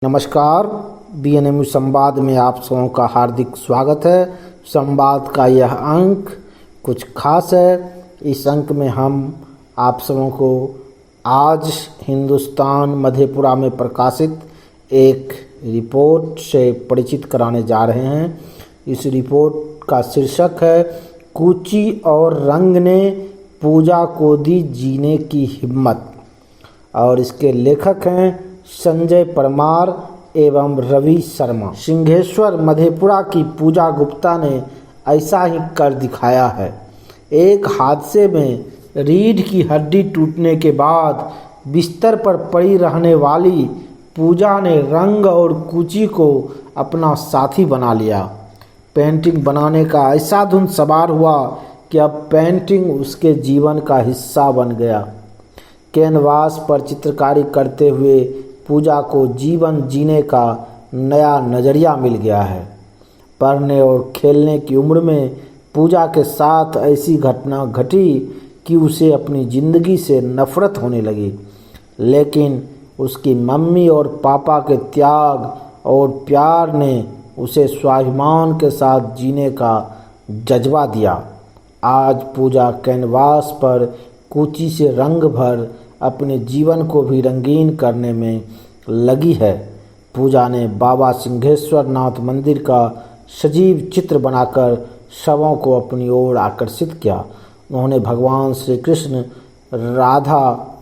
नमस्कार, BNMU संवाद में आप सबों का हार्दिक स्वागत है। संवाद का यह अंक कुछ खास है। इस अंक में हम आप सबों को आज हिंदुस्तान मधेपुरा में प्रकाशित एक रिपोर्ट से परिचित कराने जा रहे हैं। इस रिपोर्ट का शीर्षक है कूची और रंग ने पूजा को दी जीने की हिम्मत, और इसके लेखक हैं संजय परमार एवं रवि शर्मा। सिंहेश्वर मधेपुरा की पूजा गुप्ता ने ऐसा ही कर दिखाया है। एक हादसे में रीढ़ की हड्डी टूटने के बाद बिस्तर पर पड़ी रहने वाली पूजा ने रंग और कूची को अपना साथी बना लिया। पेंटिंग बनाने का ऐसा धुन सवार हुआ कि अब पेंटिंग उसके जीवन का हिस्सा बन गया। कैनवास पर चित्रकारी करते हुए पूजा को जीवन जीने का नया नज़रिया मिल गया है। पढ़ने और खेलने की उम्र में पूजा के साथ ऐसी घटना घटी कि उसे अपनी ज़िंदगी से नफ़रत होने लगी, लेकिन उसकी मम्मी और पापा के त्याग और प्यार ने उसे स्वाभिमान के साथ जीने का जज्बा दिया। आज पूजा कैनवास पर कूची से रंग भर अपने जीवन को भी रंगीन करने में लगी है। पूजा ने बाबा सिंहेश्वर नाथ मंदिर का सजीव चित्र बनाकर सबों को अपनी ओर आकर्षित किया। उन्होंने भगवान श्री कृष्ण, राधा,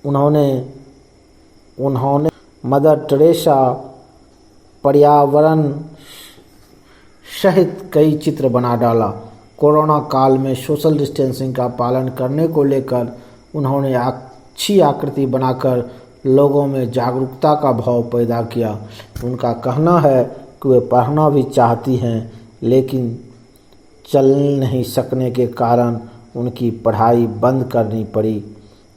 उन्होंने मदर टेरेसा, पर्यावरण सहित कई चित्र बना डाला। कोरोना काल में सोशल डिस्टेंसिंग का पालन करने को लेकर उन्होंने अच्छी आकृति बनाकर लोगों में जागरूकता का भाव पैदा किया। उनका कहना है कि वे पढ़ना भी चाहती हैं, लेकिन चल नहीं सकने के कारण उनकी पढ़ाई बंद करनी पड़ी।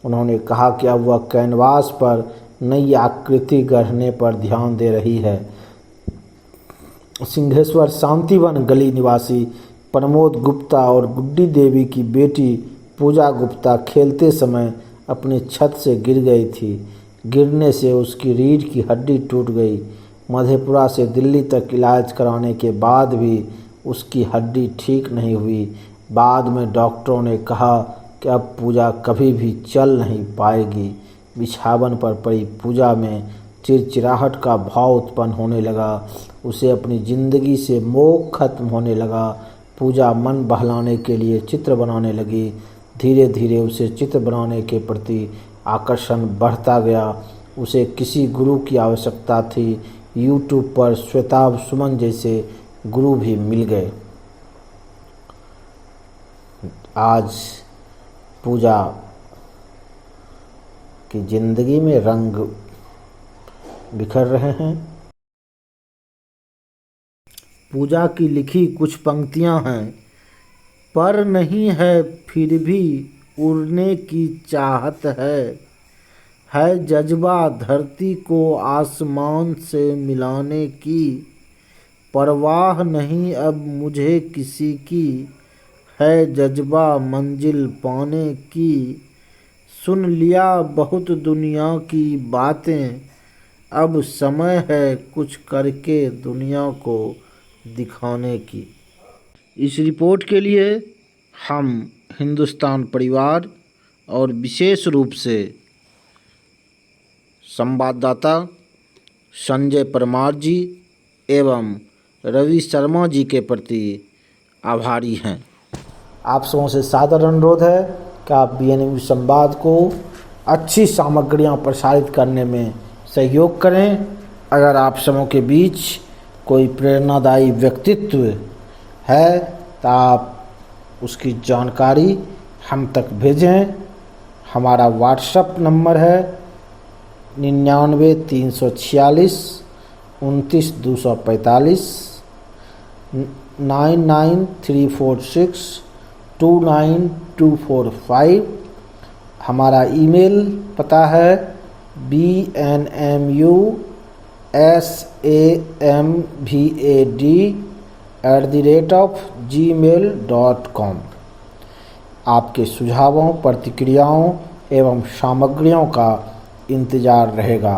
उन्होंने कहा कि अब वह कैनवास पर नई आकृति गढ़ने पर ध्यान दे रही है। सिंहेश्वर शांतिवन गली निवासी प्रमोद गुप्ता और गुड्डी देवी की बेटी पूजा गुप्ता खेलते समय अपनी छत से गिर गई थी। गिरने से उसकी रीढ़ की हड्डी टूट गई। मधेपुरा से दिल्ली तक इलाज कराने के बाद भी उसकी हड्डी ठीक नहीं हुई। बाद में डॉक्टरों ने कहा कि अब पूजा कभी भी चल नहीं पाएगी। बिछावन पर पड़ी पूजा में चिड़चिड़ाहट का भाव उत्पन्न होने लगा। उसे अपनी ज़िंदगी से मोह खत्म होने लगा। पूजा मन बहलाने के लिए चित्र बनाने लगी। धीरे धीरे उसे चित्र बनाने के प्रति आकर्षण बढ़ता गया। उसे किसी गुरु की आवश्यकता थी। यूट्यूब पर श्वेताभ सुमन जैसे गुरु भी मिल गए। आज पूजा की जिंदगी में रंग बिखर रहे हैं। पूजा की लिखी कुछ पंक्तियां हैं। पर नहीं है फिर भी उड़ने की चाहत है जज्बा धरती को आसमान से मिलाने की। परवाह नहीं अब मुझे किसी की, है जज्बा मंजिल पाने की। सुन लिया बहुत दुनिया की बातें, अब समय है कुछ करके दुनिया को दिखाने की। इस रिपोर्ट के लिए हम हिंदुस्तान परिवार और विशेष रूप से संवाददाता संजय परमार जी एवं रवि शर्मा जी के प्रति आभारी हैं। आप सबों से सादर अनुरोध है कि आप BNMU संवाद को अच्छी सामग्रियां प्रसारित करने में सहयोग करें। अगर आप सबों के बीच कोई प्रेरणादायी व्यक्तित्व है तो आप उसकी जानकारी हम तक भेजें। हमारा व्हाट्सएप नंबर है 99 346 29 245 99346 29245। हमारा ईमेल पता है BNMUSAMVAD gmail.com। आपके सुझावों, प्रतिक्रियाओं एवं सामग्रियों का इंतज़ार रहेगा।